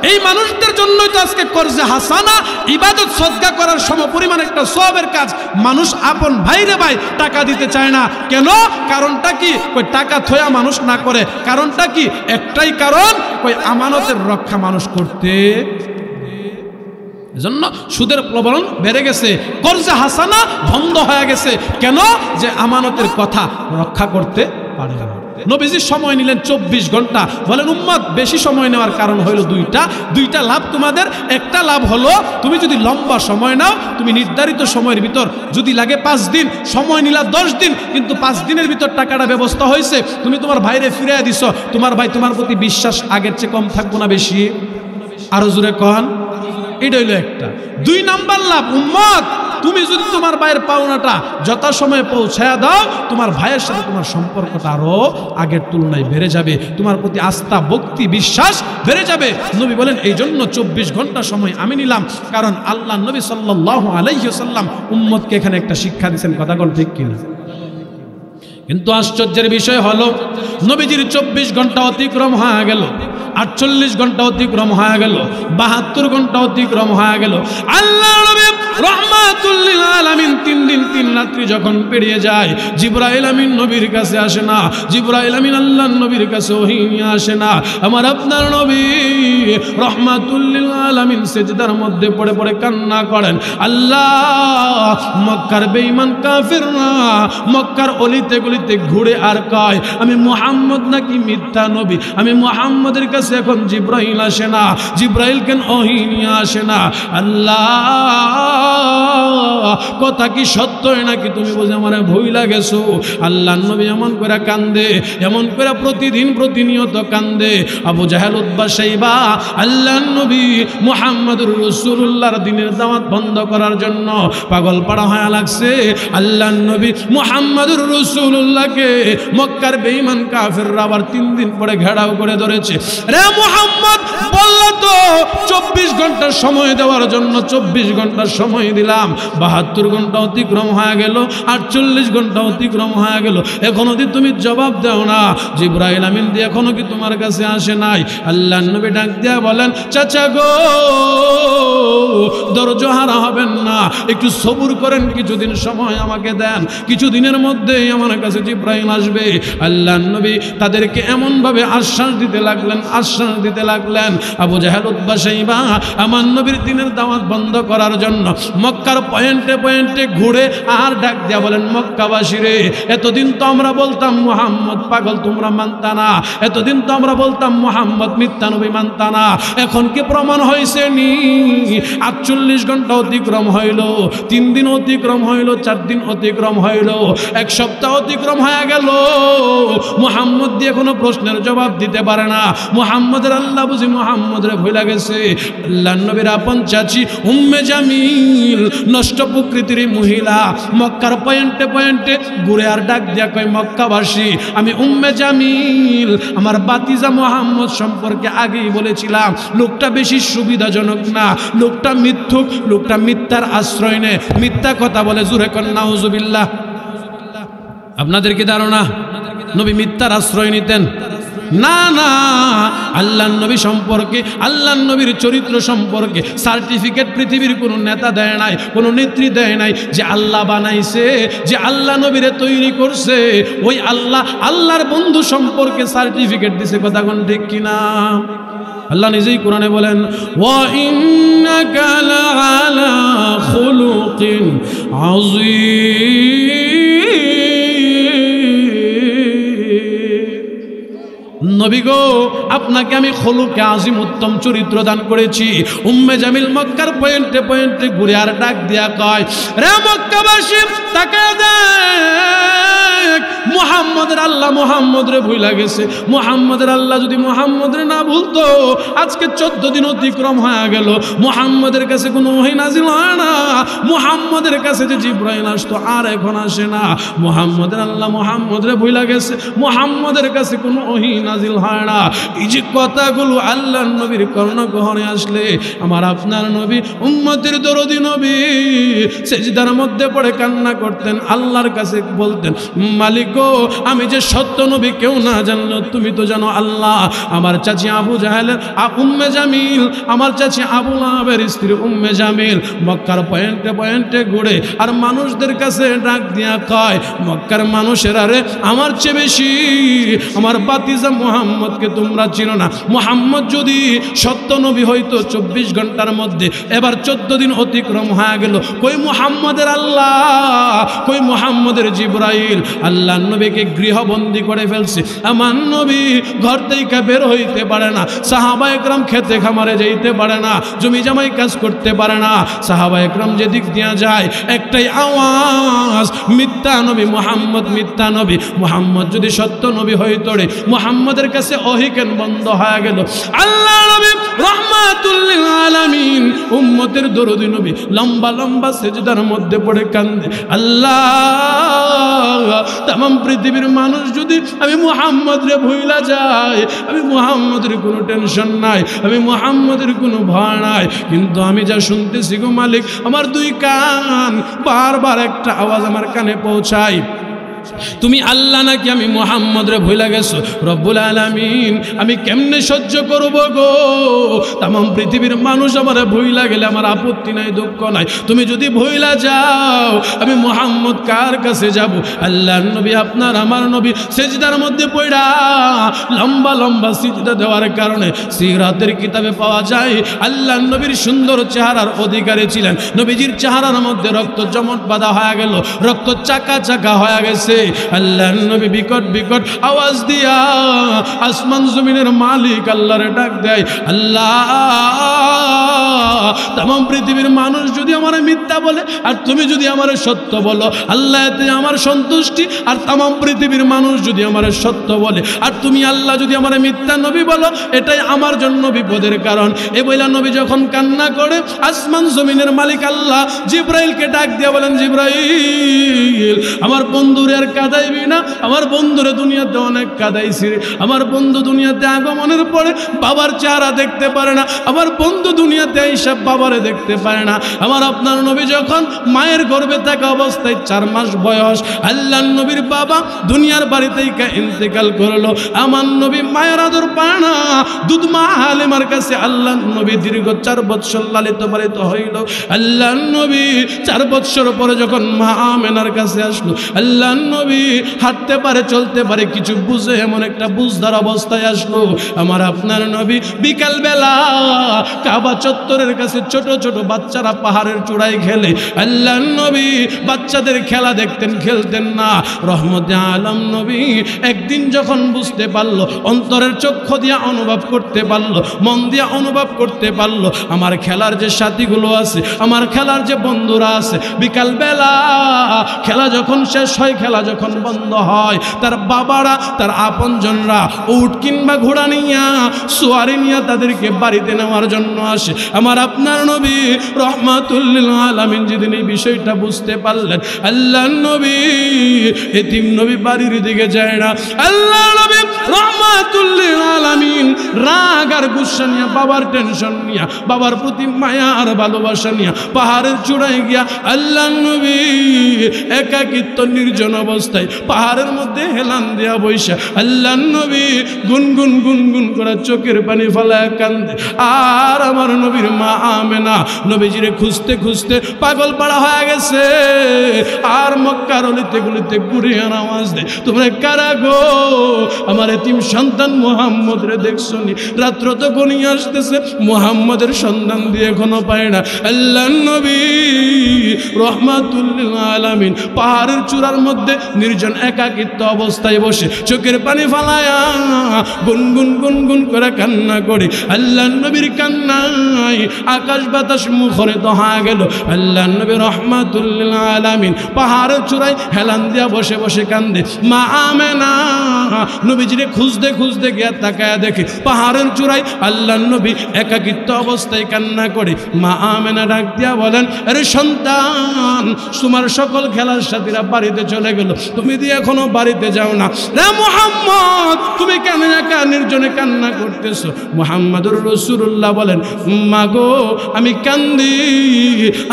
এই মানুষদের জন্যই তো আজকে কর্জে হাসানা ইবাদত সদকা করার সমপরিমাণ একটা সওয়াবের কাজ মানুষ আপন ভাইরে ভাই টাকা দিতে চায় না। কেন? কারণটা কি? কই টাকা থয়া মানুষ না করে, কারণটা কি? একটাই কারণ, কই আমানতের রক্ষা মানুষ করতে। এজন্য সুদের প্রবলন বেড়ে গেছে, কর্জে হাসানা বন্ধ হয়ে গেছে। কেন? যে আমানতের কথা রক্ষা করতে পারে না। নবীজি সময় নিলেন 24 ঘন্টা। বলেন উম্মত বেশি সময় নেওয়ার কারণ হলো দুইটা লাভ তোমাদের। একটা লাভ হলো তুমি যদি লম্বা সময় নাও, তুমি নির্ধারিত সময়ের ভিতর, যদি লাগে 5 দিন সময় নিলা 10 দিন, কিন্তু 5 দিনের ভিতর টাকাটা ব্যবস্থা হয়েছে, তুমি তোমার ভাইরে ফিরিয়ে দিছ, তোমার ভাই তোমার প্রতি বিশ্বাস আগের চেয়ে কম থাকবো না বেশি? আরো জোরে কন। এটা হইল একটা। 2 নাম্বার লাভ, উম্মত তুমি যদি তোমার ভাইয়ের পাওনাটা যথাসময়ে পৌঁছায়া দাও, তোমার ভাইয়ের সাথে তোমার সম্পর্কটা আরো আগের তুলনায় বেড়ে যাবে, তোমার প্রতি আস্থা ভক্তি বিশ্বাস বেড়ে যাবে। নবী বলেন এই জন্য 24 ঘন্টা সময় আমি নিলাম, কারণ আল্লাহ নবী সাল্লাল্লাহু আলাইহি ওয়াসাল্লাম উম্মতকে এখানে একটা শিক্ষা দিয়েছেন। কথা কোন ঠিক কিনা? কিন্তু আশ্চর্যের বিষয় হলো নবীজির 24 ঘন্টা অতিক্রম হয়ে গেল, 48 ঘন্টা অতিক্রম হয়ে গেল, 72 ঘন্টা অতিক্রম হয়ে গেল। আল্লাহ নবী রাহমাতুল লিল আলামিন 3 দিন 3 রাত্রি যখন পেরিয়ে যায়, জিবরাইল আমিন নবীর কাছে আসে না, জিবরাইল আমিন আল্লাহর নবীর কাছে ওহী নিয়ে আসে না। আমার আপনার নবী রাহমাতুল লিল আলামিন সিজদার মধ্যে পড়ে পড়ে কান্না করেন, আল্লাহ মক্কার বেঈমান কাফিররা মক্কার অলিতে গলিতে ঘুরে আর কয় আমি মুহাম্মদ নাকি মিথ্যা নবী, আমি মুহাম্মদের কাছে এখন জিবরাইল আসে না, জিবরাইল কেন ওহী নিয়ে আসে না? আল্লাহ কথা কি সত্যই নাকি তুমি বুঝে আমার ভুইলা গেছো? আল্লাহর নবী এমন করে কান্দে, এমন করে প্রতিদিন প্রতিনিয়ত কান্দে। আবু জাহেল উতবা শাইবা আল্লাহর নবী মুহাম্মদুর রাসূলুল্লাহর দ্বীনের দাওয়াত বন্ধ করার জন্য পাগল পাড়া হয়ে লাগছে। আল্লাহর নবী মুহাম্মদুর রাসূলুল্লাহকে মক্কার বেঈমান কাফিররা আবার 3 দিন পরে ঘেরাও করে ধরেছে। রে মুহাম্মদ বললা তো 24 ঘন্টা সময় দেওয়ার জন্য, 24 ঘন্টা সময় দিলাম, 72 ঘন্টা অতিক্রম হয়ে গেল, 48 ঘন্টা অতিক্রম হয়ে গেল, এখনো কি তুমি জবাব দাও না? জিবরাইল আমিন দিয়ে এখনো কি তোমার কাছে আসে নাই? আল্লাহর নবী ডাক দিয়া বলেন, চাচা গো ধৈর্য হারা হবেন না, একটু সবুর করেন, কিছুদিন সময় আমাকে দেন, কিছুদিনের মধ্যেই আমার কাছে জিবরাইল আসবে। আল্লাহর নবী তাদেরকে এমন ভাবে আশ্বাস দিতে লাগলেন, আবু জাহেল উতবা শাইবা আমার নবীর দ্বীনের দাওয়াত বন্ধ করার জন্য মক্কার পয়েন্টে পয়েন্টে ঘুরে আর ডাক দিয়া বলেন, মক্কাবাসী রে, এতদিন তো আমরা বলতাম মুহাম্মদ পাগল, তোমরা মানতা না, এতদিন তো আমরা বলতাম মুহাম্মদ মিথ্যা নবী, মানতা না, এখন কি প্রমাণ হয়েছে নি? 48 ঘন্টা অতিক্রম হইল, 3 দিন অতিক্রম হইল, 4 দিন অতিক্রম হইল, 1 সপ্তাহ অতিক্রম হয়ে গেল, মুহাম্মদ দিয়ে কোনো প্রশ্নের জবাব দিতে পারে না। মুহাম্মদের আল্লাহ বুঝি মুহাম্মদরে ভুলে গেছে। আল্লাহর নবীর আপন চাচি উম্মে জামিল নষ্ট প্রকৃতির মহিলা মক্কার পয়েন্টে পয়েন্টে ঘুরে আর ডাক দিয়া কয়, মক্কাবাসী আমি উম্মে জামিল আমার বাতিজা মুহাম্মদ সম্পর্কে আগেই বলেছিলাম, লোকটা বেশি সুবিধাজনক না, লোকটা মিথ্যুক, লোকটা মিথ্যার আশ্রয় নেয়, মিথ্যা কথা বলে। জোরে কর নাউজুবিল্লাহ। আপনাদের কি ধারণা নবী মিথ্যার আশ্রয় নিতেন? না না, আল্লাহর নবী সম্পর্কে, আল্লাহর নবীর চরিত্র সম্পর্কে সার্টিফিকেট পৃথিবীর কোনো নেতা দেয় নাই, কোনো নেত্রী দেয় নাই। যে আল্লাহ বানাইছে, যে আল্লাহ নবীরে তৈরি করছে, ওই আল্লাহ আল্লাহর বন্ধু সম্পর্কে সার্টিফিকেট দিছে। কথা কোন ঠিক কিনা? আল্লাহ নিজেই কোরআনে বলেন, ওয়া ইন্নাকা লাআলা খুলুকিন আযীম। নবী গো, আপনাকে আমি খুলুকে আজিম উত্তম চরিত্র দান করেছি। উম্মে জামিল মক্কার পয়েন্টে পয়েন্টে ঘুরে আর ডাক দিয়া কয়, রে মক্কাবাসী তাকায় দেখ, মুহাম্মদের আল্লাহ মুহাম্মদ রে ভুইলা গেছে। মুহাম্মদের আল্লাহ যদি মুহাম্মদ রে না ভুলতো, আজকে 14 দিন অতিক্রম হয়ে গেল, মুহাম্মদের কাছে কোনো ওহী নাজিল হয় না। মুহাম্মদের কাছে যে জিবরাইল আসতো আর এখন আসে না। মুহাম্মদের আল্লাহ মুহাম্মদ রে ভুইলা গেছে, মুহাম্মদের কাছে কোনো ওহী নাজিল হয় না। এই যে কথাগুলো আল্লাহর নবীর কর্ণগহনে আসলে আমার আপনার নবী উম্মতের দরদি নবী সেজদার মধ্যে পড়ে কান্না করতেন, আল্লাহর কাছে বলতেন, মালিক গো, আমি যে সত্য নবী কেউ না জানলো তুমি তো জানো আল্লাহ। আমার চাচি আবু জাহেলের উম্মে জামিল, আমার চাচি আবু লাহাবের স্ত্রী উম্মে জামিল মক্কার পয়েন্টে পয়েন্টে ঘুরে আর মানুষদের কাছে ডাক দিয়া কয়, মক্কার মানুষেরা রে, আমার চেয়ে বেশি আমার বাতিজা মুহাম্মদকে তোমরা চিনো না। মুহাম্মদ যদি সত্য নবী হইতো 24 ঘন্টার মধ্যে, এবার 14 দিন অতিক্রম হয়ে গেল। কই মুহাম্মদের আল্লাহ, কই মুহাম্মদের জিবরাইল? আল্লাহ নবীকে গৃহবন্দী করে ফেলছে। আমার নবী ঘর থেকে বের হইতে পারে না, সাহাবা একরাম খেতে খামারে যাইতে পারে না, জমি জামাই কাজ করতে পারে না। সাহাবা একরাম যেদিক দিয়া যায় একটাই আওয়াজ, মিথ্যা নবী মুহাম্মদ, মিথ্যা নবী। মুহাম্মদ যদি সত্য নবী হইতো রে, মুহাম্মদের কাছে ওহী কেন বন্ধ হয়ে গেল? আল্লাহ নবী রাহমাতুল লিল আলামিন উম্মতের দরদি নবী লম্বা লম্বা সেজদার মধ্যে পড়ে কান্দে, আল্লাহ তামাম পৃথিবীর মানুষ যদি আমি মুহাম্মদ রে ভুইলা যায়, আমি মুহাম্মদের কোনো টেনশন নাই, আমি মুহাম্মদের কোনো ভয় নাই, কিন্তু আমি যা শুনতেছি গো মালিক, আমার 2 কান বারবার একটা আওয়াজ আমার কানে পৌঁছায়, তুমি আল্লাহ নাকি আমি মুহাম্মদ রে ভুইলা গেছো। রব্বুল আলামিন আমি কেমনে সহ্য করব গো? তামাম পৃথিবীর মানুষ আমারে ভুইলা গেলে আমার আপত্তি নাই, দুঃখ নাই, তুমি যদি ভুইলা যাও আমি মুহাম্মদ কার কাছে যাব? আল্লাহর নবী আপনার আমার নবী সিজদার মধ্যে পড়া, লম্বা লম্বা সিজদা দেওয়ার কারণে সিরাতের কিতাবে পাওয়া যায় আল্লাহর নবীর সুন্দর চেহারার অধিকারী ছিলেন। নবীজির চেহারার মধ্যে রক্ত জমট বাঁধা হয়ে গেল, রক্ত চাকা চাকা হয়ে গেছে। আল্লাহর নবী বিকট বিকট আওয়াজ দিয়া আসমান জমিনের মালিক আল্লাহরে ডাক দেয়, আল্লাহ তামাম পৃথিবীর মানুষ যদি আমার মিথ্যা বলে আর তুমি যদি আমার সত্য বলো, আল্লাহ এতে আমার সন্তুষ্টি। আর তামাম পৃথিবীর মানুষ যদি আমার সত্য বলে আর তুমি আল্লাহ যদি আমার মিথ্যা নবী বলো, এটাই আমার জন্য বিপদের কারণ। এ বইলা নবী যখন কান্না করে, আসমান জমিনের মালিক আল্লাহ জিবরাইলকে ডাক দিয়া বলেন, জিবরাইল আমার বন্ধুরে আর কাঁদাইবি না, আমার বন্ধুরে দুনিয়াতে অনেক কাঁদাইছি, আমার বন্ধু দুনিয়াতে আগমনের পরে বাবার চেহারা দেখতে পারে না, আমার বন্ধু দুনিয়াতে এইসব বাবারে দেখতে পারে না। আমার আপনার নবী যখন মায়ের গর্ভে থাকা অবস্থায় 4 মাস বয়স, আল্লাহর নবীর বাবা দুনিয়ার বাড়িতেই ইন্তেকাল করলো। আমার নবী মায়ের আদর পায় না, দুধ মা হালিমার কাছে আল্লাহর নবী দীর্ঘ 4 বৎসর লালিত পালিত হইল। আল্লাহর নবী 4 বৎসর পরে যখন মা আমেনার কাছে আসলো, আল্লাহর নবী হাঁটতে পারে, চলতে পারে, কিছু বুঝে এমন একটা বুঝদার অবস্থায় আসলো। আমার আপনার নবী বিকাল বেলা কাবা চত্বরের কাছে ছোট ছোট বাচ্চারা পাহাড়ের চূড়ায় খেলে, আল্লাহর নবী বাচ্চাদের খেলা দেখতেন, খেলতেন না। রহমতে আলম নবী একদিন যখন বুঝতে পারলো, অন্তরের চক্ষু দিয়া অনুভব করতে পারলো, মন দিয়া অনুভব করতে পারলো, আমার খেলার যে সাথীগুলো আছে, আমার খেলার যে বন্ধুরা আছে, বিকাল বেলা খেলা যখন শেষ হয়, খেলা যখন বন্ধ হয়, তার বাবারা, তার আপনজনরা উট কিংবা ঘোড়া নিয়া, সোয়ারি নিয়া তাদেরকে বাড়িতে নেওয়ার জন্য আসে। আমার আপনার নবী রহমাতুল লিল আলামিন যেদিন এই বিষয়টা বুঝতে পারলেন, আল্লাহর নবী এতিম নবী বাড়ির দিকে যায় না। আল্লাহ নবী রহমাতুল লিল আলামিন রাগ আর গুসা নিয়া, বাবার টেনশন নিয়া, বাবার প্রতি মায়া আর ভালোবাসা নিয়া পাহাড়ের চূড়ায় গিয়া আল্লাহর নবী একাকিত্ব নির্জন অবস্থায় পাহাড়ের মধ্যে হেলান দেয়া বৈশা আল্লাহর নবী গুনগুন গুনগুন করে চোখের পানি ফেলায় কান্দে। আর আমার নবীর মা আমেনা নবীজিরে খুঁজতে খুঁজতে পাগল পাড়া হয়ে গেছে। আর মক্কার অলিতে গলিতে ঘুরিয়ে আওয়াজ দেয়, তোমরা কারা গো? আমার এতিম সন্তান মুহাম্মদ রে দেখছো নি? রাত্র তো গনিয়ে আসতেছে, মুহাম্মদের সন্ধান দিয়ে এখনো পায় না। আল্লাহর নবী রহমাতুল লিল আলামিন পাহাড়ের চূড়ার মধ্যে নির্জন একাকিত্ব অবস্থায় বসে চোখের পানি ফালায়া গুনগুন গুনগুন করে কান্না করে আল্লাহর নবীর কান্নায় আকাশ বাতাস মুখরিত হয়ে গেল। আল্লাহর নবী রাহমাতুল লিল আলামিন পাহাড়ের চূড়ায় হেলান দিয়া বসে বসে কান্দে। মা আমেনা নবীজিরে খুঁজতে খুঁজতে গিয়া তাকায়া দেখে পাহাড়ের চূড়ায় আল্লাহর নবী একাকিত্ব অবস্থায় কান্না করে। মা আমেনা ডাক দিয়া বলেন, আরে সন্তান, তোমার সকল খেলার সাথীরা বাড়িতে চলে গেল, তুমি দিয়ে এখনো বাড়িতে যাও না। রে মুহাম্মদ, তুমি কেন একা নির্জনে কান্না করতেছো? মুহাম্মদুর রাসূলুল্লাহ বলেন, মা গো, আমি কান্দি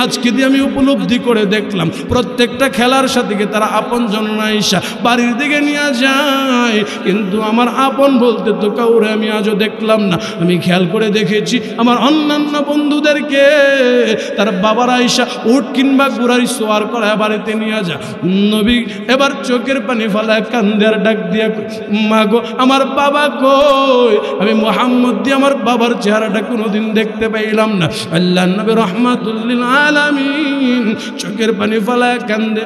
আজকে দিয়ে আমি উপলব্ধি করে দেখলাম প্রত্যেকটা খেলার সাথীকে তারা আপন জননা ঈশা বাড়ির দিকে নিয়ে যায়, কিন্তু আমার আপন বলতে তো কাউরে আমি আজও দেখলাম না। আমি খেয়াল করে দেখেছি আমার অন্যান্য বন্ধুদেরকে তার বাবার আইসা উট কিংবা ঘোড়ার সোয়ার করা বাড়িতে নিয়ে যা। নবী এবার চোখের পানি ফালায় কান্দে আর ডাক দিয়া, মা গো, আমার বাবা কই? আমি মুহাম্মদ দিয়ে আমার বাবার চেহারাটা কোনোদিন দেখতে পাইলাম না। আল্লাহর নবী রাহমাতুল লিল আলামিন চোখের পানি ফালায় কান্দে।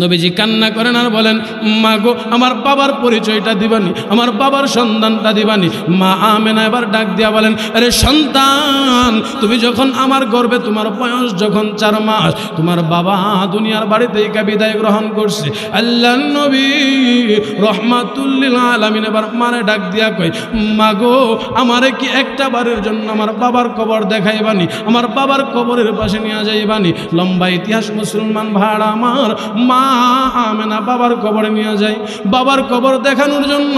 নবীজি কান্না করেন আর বলেন, মা গো, আমার বাবার পরিচয়টা দিবানি, আমার বাবার সন্ধানটা দিবানি। মা আমেনা এবার ডাক দিয়া বলেন, আরে সন্তান, তুমি যখন আমার গর্ভে, তোমার বয়স যখন 4 মাস, তোমার বাবা দুনিয়ার বাড়িতে বিদায় গ্রহণ করছে। আল্লাহর নবী রাহমাতুল লিল আলামিন এবার মারে ডাক দিয়া কয়, মা গো, আমারে কি একটা বারের জন্য আমার বাবার কবর দেখাইবানি, আমার বাবার কবরের পাশে নিয়ে যাইবানি? লম্বা ইতিহাস মুসলমান ভাড়া আমার মা আমেনা বাবার কবরে নিয়ে যায়। বাবার কবর দেখানোর জন্য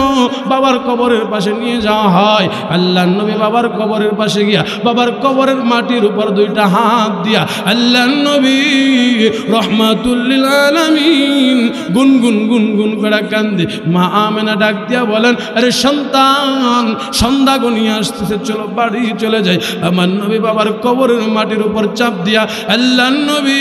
বাবার কবরের পাশে নিয়ে যাওয়া হয়। আল্লাহর নবী বাবার কবরের পাশে গিয়া বাবার কবরের মাটির উপর 2টা হাত দিয়া আল্লাহর নবী রাহমাতুল লিল আলামিন গুনগুন গুনগুন করে কান্দে। মা আমেনা ডাক দিয়া বলেন, আরে সন্তান, সন্ধ্যা গনিয়ে আসতেছে, চলো বাড়ি চলে যাই। আমার নবী বাবার কবরের মাটির উপর চাপ দিয়া আল্লাহর নবী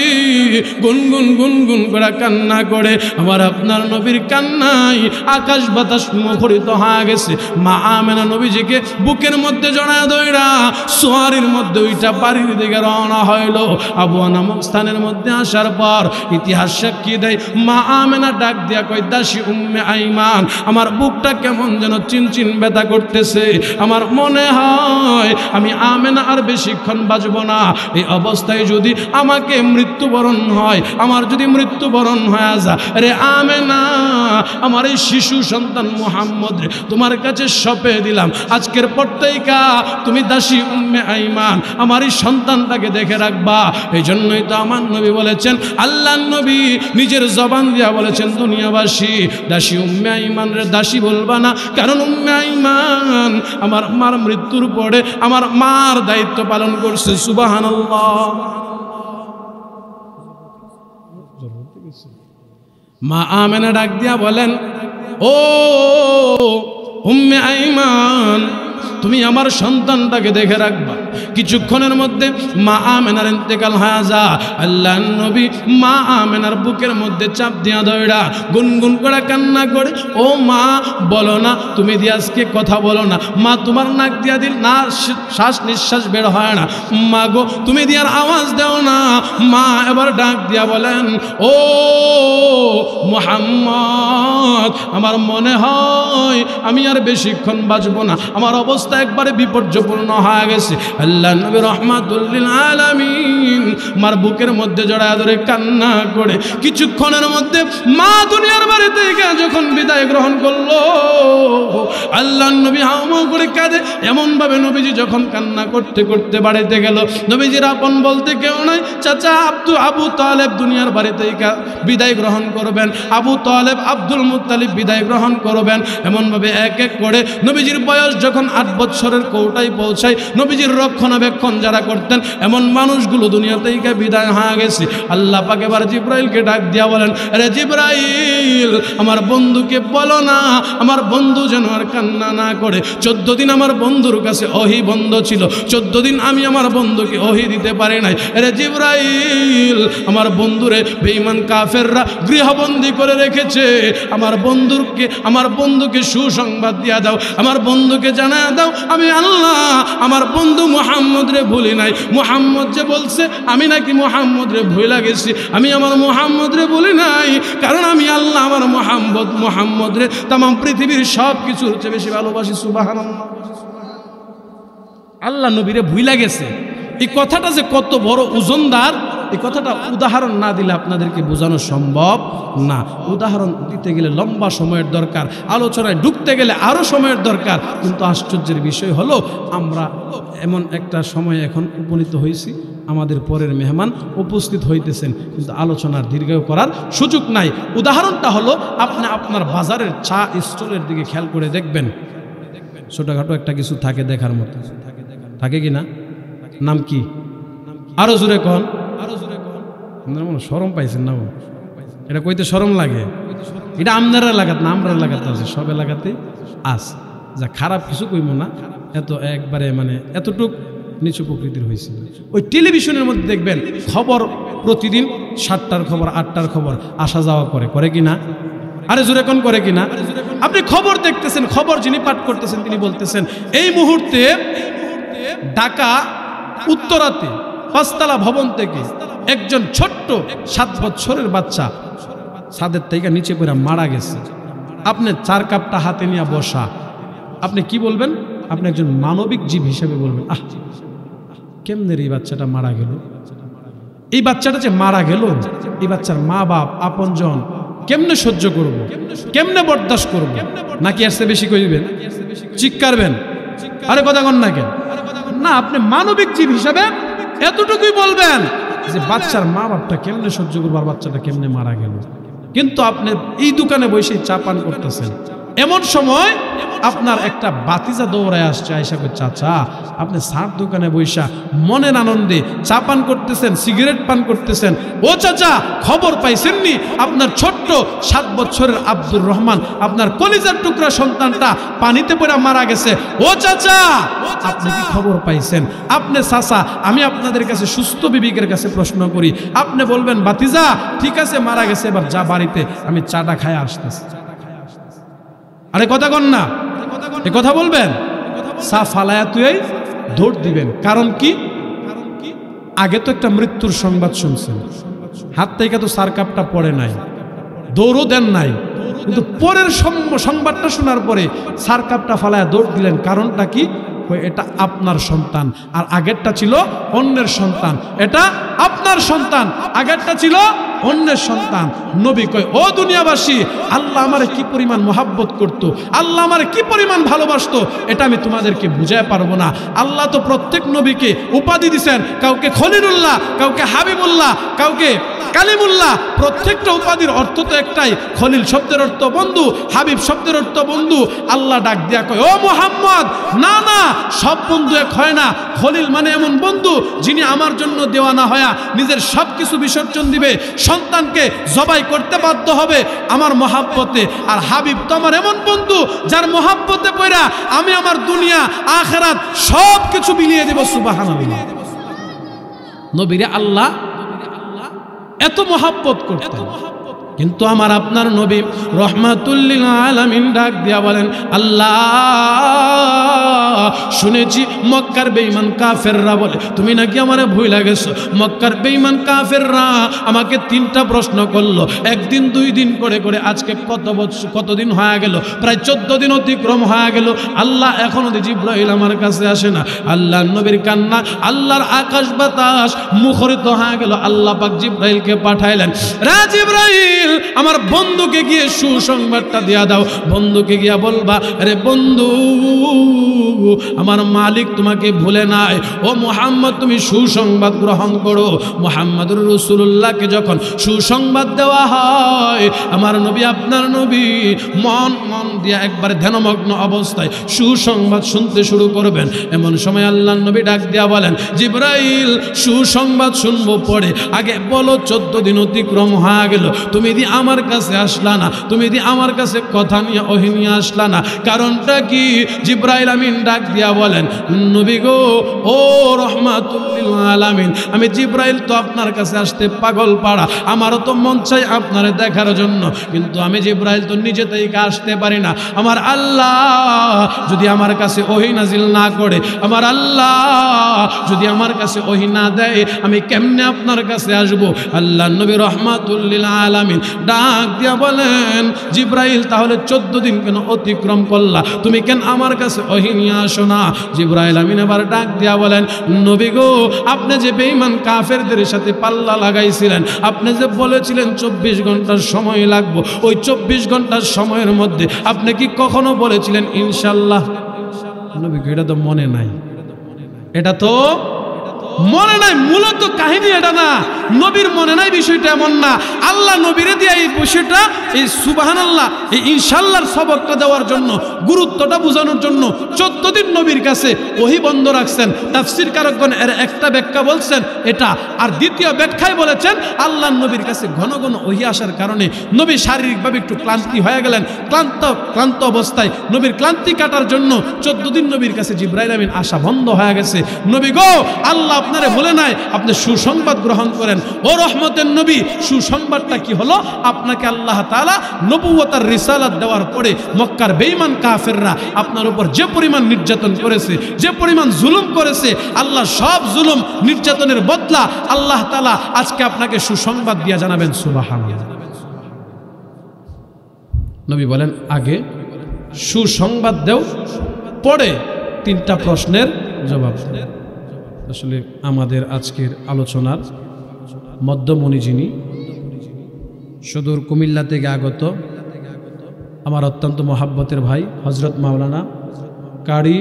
গুনগুন গুনগুন করে কান্না করে। আমার আপনার নবীর কান্নায় আকাশ বাতাস মুখরিত হয়ে গেছে। মা আমেনা নবীজিকে বুকের মধ্যে জড়ায় ধইরা সোয়ারির মধ্যে ওইটা বাড়ির দিকে রওনা হইল। আবুয়া নামক স্থানের মধ্যে আসার পর ইতিহাস সাক্ষী দেয়, মা আমেনা ডাক দিয়া কই, দাসী উম্মে আইমান, আমার বুকটা কেমন যেন চিনচিন ব্যথা করতেছে। আমার মনে হয় আমি আমেনা আর বেশিক্ষণ বাঁচব না। এই অবস্থায় যদি আমাকে মৃত্যুবরণ হয়, আমার যদি মৃত্যুবরণ হয়ে যা, রে আমেনা, আমার এই শিশু সন্তান মুহাম্মদ রে তোমার কাছে সঁপে দিলাম। আজকের পর থেকে তুমি দাসী উম্মে আইমান আমার এই সন্তানটাকে দেখে রাখবা। এই জন্যই তো আমার নবী বলেছেন, আল্লাহর নবী নিজের জবান দিয়া বলেছেন, দুনিয়াবাসী দাসী উম্মে আইমান রে দাসী বলবা না, কারণ উম্মে আইমান আমার মার মৃত্যুর পরে আমার মার দায়িত্ব পালন করছে। সুবহানাল্লাহ। মা আমেনা ডাক দিয়া বলেন, ও উম্মে আইমান, তুমি আমার সন্তানটাকে দেখে রাখবা। কিছুক্ষণের মধ্যে মা আমেনার ইন্তেকাল হয়ে যা। আল্লাহর নবী মা আমেনার বুকের মধ্যে চাপ দিয়া ধইরা গুনগুন করে কান্না করে, ও মা, বলো না, তুমি দিয়ে আজকে কথা বলো না। মা, তোমার নাক দিয়া দিল না শ্বাস নিঃশ্বাস বের হয় না। মা গো, তুমি দিয়ার আওয়াজ দাও না। মা এবার ডাক দিয়া বলেন, ও মুহাম্মদ, আমার মনে হয় আমি আর বেশিক্ষণ বাঁচব না, আমার অবস্থা একবারে বিপর্যপূর্ণ হয়ে গেছে। আল্লাহর নবী রাহমাতুল লিল আলামিন মার বুকের মধ্যে জড়ায় ধরে কান্না করে কিছুক্ষণের মধ্যে মা দুনিয়ার বাড়ি থেকে যখন বিদায় গ্রহণ করলো, আল্লাহর নবী হাউমাউ করে কাঁদে। এমনভাবে নবীজি যখন কান্না করতে করতে বাড়িতে গেল, নবীজির আপন বলতে কেউ নাই। চাচা আবু তালেব দুনিয়ার বাড়ি থেকে বিদায় গ্রহণ করবেন, আবু তালেব আব্দুল মুত্তালিব বিদায় গ্রহণ করবেন। এমনভাবে এক এক করে নবীজির বয়স যখন 8 বছরের কোটায় পৌঁছায়, নবীজির রক্ষণাবেক্ষণ যারা করতেন এমন মানুষগুলো দুনিয়া থেকে বিদায় হয়ে গেছে। আল্লাহ পাক এবার জিব্রাইলকে ডাক দিয়া বলেন, আরে জিব্রাইল, আমার বন্ধুকে বলো না, আমার বন্ধু যেন আর কান্না না করে। 14 দিন আমার বন্ধুর কাছে ওহী বন্ধ ছিল, 14 দিন আমি আমার বন্ধুকে ওহী দিতে পারি নাই। আরে জিব্রাইল, আমার বন্ধুরে বেঈমান কাফেররা গৃহবন্দী করে রেখেছে, আমার বন্ধুকে সুসংবাদ দিয়া দাও, আমার বন্ধুকে জানা দাও আমি আল্লাহ আমার বন্ধু মুহাম্মদ রে ভুলি নাই। মুহাম্মদ যে বলছে আমি নাকি মুহাম্মদ রে ভুলে গেছি, আমি আমার মুহাম্মদ রে বলি নাই, কারণ আমি আল্লাহ আমার মুহাম্মদ রে তাম পৃথিবীর সব কিছুর চেয়ে বেশি ভালোবাসি। সুবহানাল্লাহ। আল্লাহ নবীরে ভুইলা গেছে, এই কথাটা যে কত বড় ওজনদার, এই কথাটা উদাহরণ না দিলে আপনাদেরকে বোঝানো সম্ভব না। উদাহরণ দিতে গেলে লম্বা সময়ের দরকার, আলোচনায় ঢুকতে গেলে আরও সময়ের দরকার। কিন্তু আশ্চর্যের বিষয় হলো আমরা এমন একটা সময় এখন উপনীত হয়েছি, আমাদের পরের মেহমান উপস্থিত হইতেছেন, কিন্তু আলোচনার দীর্ঘায়ু করার সুযোগ নাই। উদাহরণটা হলো আপনি আপনার বাজারের চা স্টলের দিকে খেয়াল করে দেখবেন, ছোটখাটো একটা কিছু থাকে দেখার মতো, থাকে কি না? নাম কি? আরো জোরে কন। আপনারা মনে শরম পাইছেন না? এটা কইতে শরম লাগে? এটা আপনার এলাকাত না, আমরা এলাকাতে আছে, সব এলাকাতে আছে। যা খারাপ কিছু কইব না, এত একবারে মানে এতটুক নিচু প্রকৃতির হয়েছিল। ওই টেলিভিশনের মধ্যে দেখবেন খবর প্রতিদিন 7টার খবর 8টার খবর আসা যাওয়া করে কি না? আরে জোরে কোন করে কি না? আপনি খবর দেখতেছেন, খবর যিনি পাঠ করতেছেন তিনি বলতেছেন এই মুহূর্তে ঢাকা উত্তরাতে 5তলা ভবন থেকে একজন ছোট্ট 7 বছরের বাচ্চা ছাদের থেকে নিচে পড়ে মারা গেছে। আপনি 4 কাপটা হাতে নিয়ে বসা, আপনি কি বলবেন? আপনি একজন মানবিক জীব হিসেবে বলবেন, আহ কেমনে এই বাচ্চাটা মারা গেল, এই বাচ্চাটা যে মারা গেল, এই বাচ্চার মা বাপ আপনজন কেমনে সহ্য করব, কেমনে বরদাস্ত করব? নাকি আসতে বেশি কইবেন, চিৎকারবেন? আরে কথা কন না কেন? না, আপনি মানবিক জীব হিসাবে এতটুকুই বলবেন যে বাচ্চার মা বাপটা কেমনে সহ্য করবো, আর বাচ্চাটা কেমনে মারা গেল। কিন্তু আপনি এই দোকানে বসে চা পান করতেছেন, এমন সময় আপনার একটা বাতিজা দৌড়ায় আসছে, আয়সা করে চাচা আপনি চার দোকানে বৈশা মনের আনন্দে চা পান করতেছেন, সিগারেট পান করতেছেন, ও চাচা খবর পাইছেননি আপনার ছোট্ট 7 বছরের আব্দুর রহমান, আপনার কলিজার টুকরা সন্তানটা পানিতে পড়ে মারা গেছে, ও চাচা আপনি কি খবর পাইছেন? আপনি চাচা আমি আপনাদের কাছে সুস্থ বিবেকের কাছে প্রশ্ন করি, আপনি বলবেন বাতিজা ঠিক আছে মারা গেছে, এবার যা বাড়িতে আমি চাটা খায় আসতেছি। আরে কথা কন না, এ কথা বলবেন? চা ফালায়া তুই দৌড় দিবেন, কারণ কি? আগে তো একটা মৃত্যুর সংবাদ শুনছেন, হাত থেকে তো চার কাপটা পড়ে নাই, দৌড়ও দেন নাই, কিন্তু পরের সংবাদটা শোনার পরে চার কাপটা ফালায়া দৌড় দিলেন। কারণটা কি? এটা আপনার সন্তান, আর আগেরটা ছিল অন্যের সন্তান। এটা আপনার সন্তান, আগেরটা ছিল অন্যের সন্তান। নবী কয় ও দুনিয়াবাসী, আল্লাহ আমারে কি পরিমাণ মহাব্বত করতো, আল্লাহ আমারে কি পরিমাণ ভালোবাসতো, এটা আমি তোমাদেরকে বুঝাতে পারবো না। আল্লাহ তো প্রত্যেক নবীকে উপাধি দিয়েছেন, কাউকে খলিলুল্লাহ, কাউকে হাবিবুল্লাহ, কাউকে কালিমুল্লাহ। প্রত্যেকটা উপাধির অর্থ তো একটাই, খলিল শব্দের অর্থ বন্ধু, হাবিব শব্দের অর্থ বন্ধু। আল্লাহ ডাক দিয়া কয় ও মুহাম্মদ, না না সব বন্ধু এক হয় না। খলিল মানে এমন বন্ধু যিনি আমার জন্য দেওয়ানা হয়া নিজের সব কিছু বিসর্জন দিবে, সন্তানকে জবাই করতে বাধ্য হবে আমার মহাব্বতে। আর হাবিব তো আমার এমন বন্ধু যার মহাব্বতে পড়া আমি আমার দুনিয়া আখিরাত সব কিছু বিলিয়ে দেব। সুবহানাল্লাহ। নবীরে আল্লাহ এত মহাব্বত করতেন, কিন্তু আমার আপনার নবী রহমাতুল লিল আলামিন ডাক দিয়া বলেন আল্লাহ শুনেছি মক্কার বেঈমান কাফেররা বলে তুমি নাকি আমারে ভুইলা গেছো। মক্কার বেঈমান কাফেররা আমাকে 3টা প্রশ্ন করলো, একদিন 2 দিন করে করে আজকে কতদিন হয়ে গেল, প্রায় 14 দিন অতিক্রম হয়ে গেল। আল্লাহ এখনো জিবরাইল আমার কাছে আসে না। আল্লাহর নবীর কান্না, আল্লাহর আকাশ বাতাস মুখরিত হয়ে গেল। আল্লাহ পাক জিবরাইলকে পাঠাইলেন, রে জিবরাইল আমার বন্ধুকে গিয়ে সুসংবাদটা দিয়া দাও। বন্ধুকে গিয়া বলবা, আরে বন্ধু আমার মালিক তোমাকে ভুলে নাই। ও মুহাম্মদ তুমি সুসংবাদ গ্রহণ করো। মুহাম্মদুর রাসূলুল্লাহকে যখন সুসংবাদ দেওয়া হয়, আমার নবী আপনার নবী মন দিয়া একবার ধ্যানমগ্ন অবস্থায় সুসংবাদ শুনতে শুরু করবেন। এমন সময় আল্লাহর নবী ডাক দিয়া বলেন, জিবরাইল সুসংবাদ শুনবো পরে, আগে বলো 14 দিন অতিক্রম হয়ে গেল, তুমি দি আমার কাছে আসলা না, তুমি দি আমার কাছে কথা নিয়ে ওহী নিয়ে আসলা না, কারণটা কি? জিবরাইল আমিন ডাক দিয়া বলেন, নবী গো, ও রহমাতুল লিল আলামিন, আমি জিবরাইল তো আপনার কাছে আসতে পাগল পাড়া, আমারও তো মন চাই আপনারে দেখার জন্য, কিন্তু আমি জিবরাইল তো নিজে থেকে আসতে পারি না। আমার আল্লাহ যদি আমার কাছে ওহী নাজিল না করে, আমার আল্লাহ যদি আমার কাছে ওহী না দেয়, আমি কেমনে আপনার কাছে আসবো? আল্লাহ নবী রহমাতুল লিল আলামিন ডাক দিয়া বলেন, জিবরাইল তাহলে 14 দিন কেন অতিক্রম করলা, তুমি কেন আমার কাছে ওহী নিয়ে আসো না? জিবরাইল আমিন আবার ডাক দিয়া বলেন, নবী গো, আপনি যে বেঈমান কাফেরদের সাথে পাল্লা লাগাইছিলেন, আপনি যে বলেছিলেন 24 ঘন্টার সময় লাগবে, ওই 24 ঘন্টার সময়ের মধ্যে আপনি কি কখনো বলেছিলেন ইনশাআল্লাহ? নবী গো, এটা তো মনে নাই, এটা তো মনে নাই। মূলত কাহিনী এটা না, নবীর মনে নাই বিষয়টা এমন না। আল্লাহ নবীরে দিয়ে এই বিষয়টা, এই সুবহানাল্লাহ, এই ইনশাআল্লাহর সবকটা দেওয়ার জন্য, গুরুত্বটা বোঝানোর জন্য 14 দিন নবীর কাছে ওহী বন্ধ রাখছেন। তাফসীরকারকগণ এর একটা ব্যাখ্যা বলছেন এটা, আর দ্বিতীয় ব্যাখ্যায় বলেছেন আল্লাহ নবীর কাছে ঘন ঘন ওহী আসার কারণে নবী শারীরিকভাবে একটু ক্লান্তি হয়ে গেলেন। ক্লান্ত অবস্থায় নবীর ক্লান্তি কাটার জন্য 14 দিন নবীর কাছে জিবরাইল আমিন আসা বন্ধ হয়ে গেছে। নবী গো, আল্লাহ আপনারে বলে নাই, আপনি সুসংবাদ গ্রহণ করেন। ও রহমতের নবী, সুসংবাদটা কি হলো? আপনাকে আল্লাহ তাআলা নবুয়তার রিসালাত দেওয়ার পরে মক্কার বেঈমান কাফেররা আপনার উপর যে পরিমাণ নির্যাতন করেছে, যে পরিমাণ জুলুম করেছে, আল্লাহ সব জুলুম নির্যাতনের বদলা আল্লাহ তাআলা আজকে আপনাকে সুসংবাদ দিয়া জানাবেন। সুবহানাল্লাহ। নবী বলেন, আগে সুসংবাদ দেও, পরে 3টা প্রশ্নের জবাব দেও। আসলে আমাদের আজকের আলোচনার মধ্যমণি যিনি, সুদূর কুমিল্লা থেকে আগত আমার অত্যন্ত মহাব্বতের ভাই হযরত মাওলানা কারি